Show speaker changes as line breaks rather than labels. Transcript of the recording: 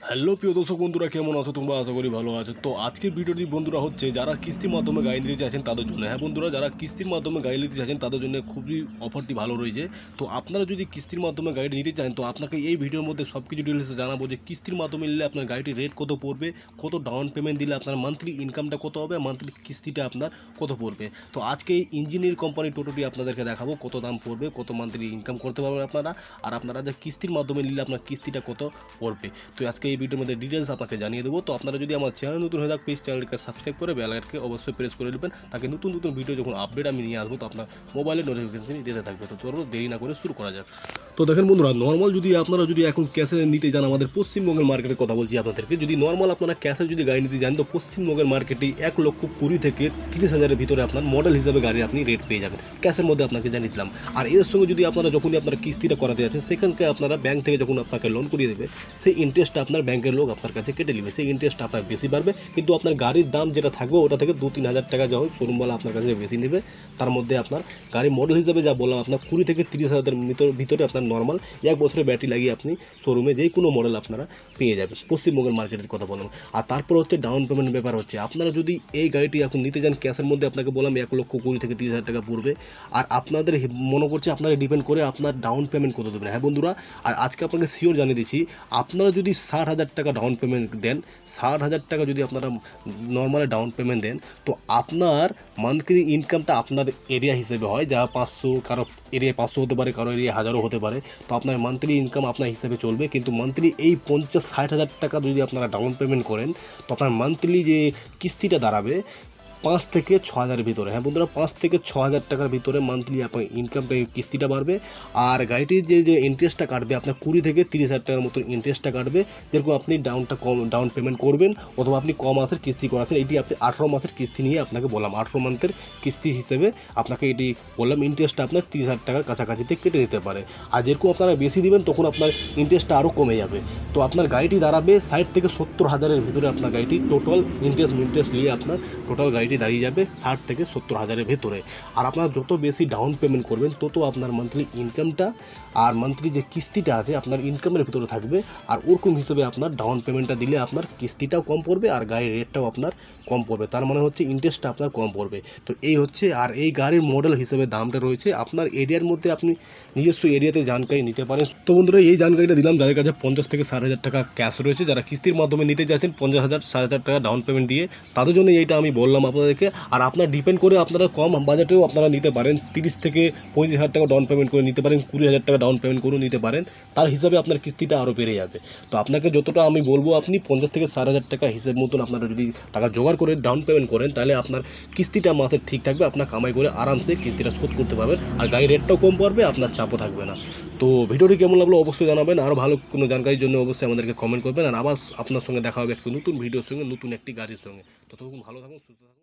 Hello প্রিয় দর্শক বন্ধুরা, কেমন আছো তোমরা? আশা করি ভালো আছো। তো আজকের ভিডিওটি বন্ধুরা হচ্ছে যারা কিস্তির মাধ্যমে গাড়ি নিতে চাইছেন তাদের জন্য। হ্যাঁ বন্ধুরা, যারা কিস্তির মাধ্যমে গাড়ি নিতে চাইছেন তাদের জন্য খুবই অফারটি ভালো রয়েছে। তো আপনারা যদি কিস্তির মাধ্যমে গাড়িটি নিতে চান তো আপনাকে এই ভিডিওর মধ্যে সব কিছু ডিটেলসে জানাবো যে কিস্তির মাধ্যমে নিলে আপনার গাড়িটির রেট কত পড়বে, কত ডাউন পেমেন্ট দিলে আপনার মান্থলি ইনকামটা কত হবে, মান্থলি কিস্তিটা আপনার কত পড়বে। তো আজকে এই ইঞ্জিনিয়ার কোম্পানি টোটোটি আপনাদেরকে দেখাবো কত দাম পড়বে, কত মান্থলি ইনকাম করতে পারবেন আপনারা, আর আপনারা যে কিস্তির মাধ্যমে নিলে আপনার কিস্তিটা কত পড়বে। তো আজকে এই ভিডিওর মধ্যে ডিটেলস আপনাকে জানিয়ে দেবো। তো আপনারা যদি আমার চ্যানেল নতুন হয়ে থাকে প্লিজ চ্যানেলকে সাবস্ক্রাইব করে বেল আইকনকে অবশ্যই প্রেস করে দেবেন, তাকে নতুন নতুন ভিডিও যখন আপডেট আমি নিয়ে আসবো তো আপনার মোবাইলে নোটিফিকেশন দিতে থাকবে। তো চলো দেরি না করে শুরু করা যাক। তো দেখেন বন্ধুরা, নর্মাল যদি আপনারা যদি এখন ক্যাশে নিতে যান, আমাদের পশ্চিমবঙ্গের মার্কেটের কথা বলছি আপনাদেরকে, যদি নর্মাল আপনারা ক্যাশে যদি গাড়ি নিতে যান তো পশ্চিমবঙ্গের মার্কেটে 1,20,000 থেকে 30,000-এর ভিতরে আপনার মডেল হিসাবে গাড়ি আপনি রেট পেয়ে যাবেন। ক্যাশের মধ্যে আপনাকে জানিয়ে দিলাম। আর এর সঙ্গে যদি আপনারা যখনই আপনারা কিস্তিটা করাতে যাচ্ছেন সেখানকে আপনারা ব্যাংক থেকে যখন আপনাকে লোন করিয়ে দেবে সেই ইন্টারেস্টটা আপনার ব্যাংকের লোক আপনার কাছে কেটে নেবে। সেই ইন্টারেস্টটা আপনার বেশি বাড়বে, কিন্তু আপনার গাড়ির দাম যেটা থাকবে ওটা থেকে 2-3 হাজার টাকা যখন শোরুমওয়ালা আপনার কাছে বেশি নেবে। তার মধ্যে আপনার গাড়ি মডেল হিসাবে যা বললাম আপনার 20 থেকে 30,000-এর ভিতরে আপনার নর্মাল 1 বছরের ব্যাটারি লাগিয়ে আপনি শোরুমে যে কোনো মডেল আপনারা পেয়ে যাবেন। পশ্চিমবঙ্গের মার্কেটের কথা বললাম। আর তারপর হচ্ছে ডাউন পেমেন্ট ব্যাপার হচ্ছে, আপনারা যদি এই গাড়িটি এখন নিতে যান ক্যাশের মধ্যে আপনাকে বললাম 1,20,000 থেকে 30,000 টাকা পড়বে। আর আপনাদের মনে করছে আপনারা ডিপেন্ড করে আপনার ডাউন পেমেন্ট কত দেবেন। হ্যাঁ বন্ধুরা, আর আজকে আপনাকে শিওর জানিয়ে দিচ্ছি, আপনারা যদি 60,000 টাকা ডাউন পেমেন্ট দেন, 60,000 টাকা যদি আপনারা নর্মালি ডাউন পেমেন্ট দেন তো আপনার মান্থলি ইনকামটা আপনার এরিয়া হিসেবে হয়, যা 500, কারো এরিয়ায় 500 হতে পারে, কারো এরিয়া 1000ও হতে পারে। তো আপনার মান্থলি ইনকাম আপনার হিসেবে চলবে, কিন্তু মান্থলি এই 50-60 হাজার টাকা যদি আপনারা ডাউন পেমেন্ট করেন তো আপনার মান্থলি যে কিস্তিটা দাঁড়াবে 5 থেকে 6,000-এর ভিতরে। হ্যাঁ বন্ধুরা, 5 থেকে 6,000 টাকার ভিতরে মান্থলি আপনার ইনকামটা কিস্তিটা বাড়বে। আর গাড়িটির যে ইন্টারেস্টটা কাটবে আপনার 20 থেকে 30,000 টাকার মতো ইন্টারেস্টটা কাটবে। যেরকম আপনি ডাউন পেমেন্ট করবেন অথবা আপনি ক মাসের কিস্তি করাচ্ছেন, এটি আপনি 18 মাসের কিস্তি নিয়ে আপনাকে বললাম, 18 মান্থের কিস্তি হিসেবে আপনাকে এটি বললাম, ইন্টারেস্টটা আপনার 30,000 টাকার কাছাকাছিতে কেটে দিতে পারে। আর যেরকম আপনারা বেশি দিবেন তখন আপনার ইন্টারেস্টটা আরও কমে যাবে। তো আপনার গাড়িটি দাঁড়াবে 60 থেকে 70,000-এর ভিতরে। আপনার গাড়িটি টোটাল ইন্টারেস্ট নিয়ে আপনার টোটাল গাড়িটি দাঁড়িয়ে যাবে 60 থেকে 70,000-এর ভেতরে। আর আপনারা যত বেশি ডাউন পেমেন্ট করবেন তত আপনার মান্থলি ইনকামটা আর মান্থলি যে কিস্তিটা আছে আপনার ইনকামের ভিতরে থাকবে। আর ওরকম হিসেবে আপনার ডাউন পেমেন্টটা দিলে আপনার কিস্তিটাও কম পড়বে আর গাড়ির রেটটাও আপনার কম পড়বে। তার মানে হচ্ছে ইন্টারেস্টটা আপনার কম পড়বে। তো এই হচ্ছে, আর এই গাড়ির মডেল হিসেবে দামটা রয়েছে। আপনার এরিয়ার মধ্যে আপনি নিজস্ব এরিয়াতে জানকারি নিতে পারেন। তো বন্ধুরা, এই জানকারিটা দিলাম যাদের কাছে 50 থেকে 60,000 টাকা ক্যাশ রয়েছে, যারা কিস্তির মাধ্যমে নিতে চাইছেন 50,000, 60,000 টাকা ডাউন পেমেন্ট দিয়ে, তাদের জন্য এইটা আমি বললাম আপনাদেরকে। আর আপনার ডিপেন্ড করে আপনারা কম বাজেটেও আপনারা নিতে পারেন, 30 থেকে 35,000 টাকা ডাউন পেমেন্ট করে নিতে পারেন, 20,000 টাকা ডাউন পেমেন্ট করে নিতে পারেন। তার হিসাবে আপনার কিস্তিটা আরও বেড়ে যাবে। তো আপনাকে যতটা আমি বলবো আপনি 50 থেকে 60,000 টাকা হিসেব মতন আপনারা যদি টাকা জোগাড় করে ডাউন পেমেন্ট করেন তাহলে আপনার কিস্তিটা মাসে ঠিক থাকবে, আপনার কামাই করে আরামসে কিস্তিটা শোধ করতে পারবেন। আর গাড়ির রেটটাও কম পড়বে, আপনার চাপও থাকবে না। তো ভিডিওটি কেমন লাগলো অবশ্যই জানাবেন। আরও ভালো কোনো জানকারির জন্য অবশ্যই আমাদেরকে কমেন্ট করবেন। আর আবার আপনার সঙ্গে দেখা হবে একটি নতুন ভিডিওর সঙ্গে, নতুন একটি গাড়ির সঙ্গে। ততক্ষণ ভালো থাকুন, সুস্থ থাকুন।